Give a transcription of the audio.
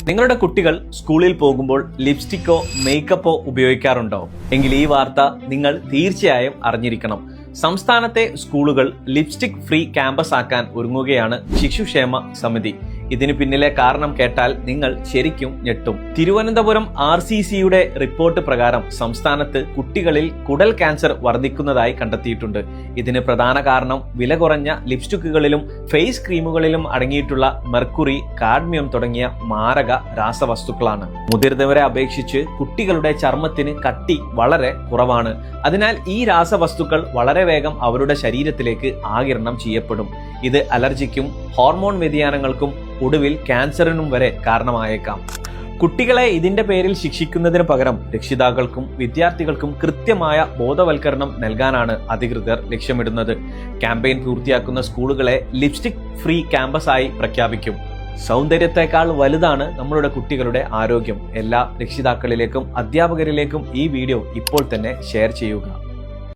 നിങ്ങളുടെ കുട്ടികൾ സ്കൂളിൽ പോകുമ്പോൾ ലിപ്സ്റ്റിക്കോ മേക്കപ്പോ ഉപയോഗിക്കാറുണ്ടോ? എങ്കിൽ ഈ വാർത്ത നിങ്ങൾ തീർച്ചയായും അറിഞ്ഞിരിക്കണം. സംസ്ഥാനത്തെ സ്കൂളുകൾ ലിപ്സ്റ്റിക് ഫ്രീ ക്യാമ്പസ് ആക്കാൻ ഒരുങ്ങുകയാണ് ശിശുക്ഷേമ സമിതി. ഇതിന് പിന്നിലെ കാരണം കേട്ടാൽ നിങ്ങൾ ശരിക്കും ഞെട്ടും. തിരുവനന്തപുരം RCCയുടെ റിപ്പോർട്ട് പ്രകാരം സംസ്ഥാനത്ത് കുട്ടികളിൽ കുടൽ ക്യാൻസർ വർദ്ധിക്കുന്നതായി കണ്ടെത്തിയിട്ടുണ്ട്. ഇതിന് പ്രധാന കാരണം വില കുറഞ്ഞ ലിപ്സ്റ്റിക്കുകളിലും ഫേസ് ക്രീമുകളിലും അടങ്ങിയിട്ടുള്ള മെർക്കുറി, കാഡ്മിയം തുടങ്ങിയ മാരക രാസവസ്തുക്കളാണ്. മുതിർന്നവരെ അപേക്ഷിച്ച് കുട്ടികളുടെ ചർമ്മത്തിന് കട്ടി വളരെ കുറവാണ്. അതിനാൽ ഈ രാസവസ്തുക്കൾ വളരെ വേഗം അവരുടെ ശരീരത്തിലേക്ക് ആഗിരണം ചെയ്യപ്പെടും. ഇത് അലർജിക്കും ഹോർമോൺ വ്യതിയാനങ്ങൾക്കും ഒടുവിൽ ക്യാൻസറിനും വരെ കാരണമായേക്കാം. കുട്ടികളെ ഇതിന്റെ പേരിൽ ശിക്ഷിക്കുന്നതിന് പകരം രക്ഷിതാക്കൾക്കും വിദ്യാർത്ഥികൾക്കും കൃത്യമായ ബോധവൽക്കരണം നൽകാനാണ് അധികൃതർ ലക്ഷ്യമിടുന്നത്. ക്യാമ്പയിൻ പൂർത്തിയാക്കുന്ന സ്കൂളുകളെ ലിപ്സ്റ്റിക് ഫ്രീ ക്യാമ്പസ് ആയി പ്രഖ്യാപിക്കും. സൗന്ദര്യത്തെക്കാൾ വലുതാണ് നമ്മളുടെ കുട്ടികളുടെ ആരോഗ്യം. എല്ലാ രക്ഷിതാക്കളിലേക്കും അധ്യാപകരിലേക്കും ഈ വീഡിയോ ഇപ്പോൾ തന്നെ ഷെയർ ചെയ്യുക.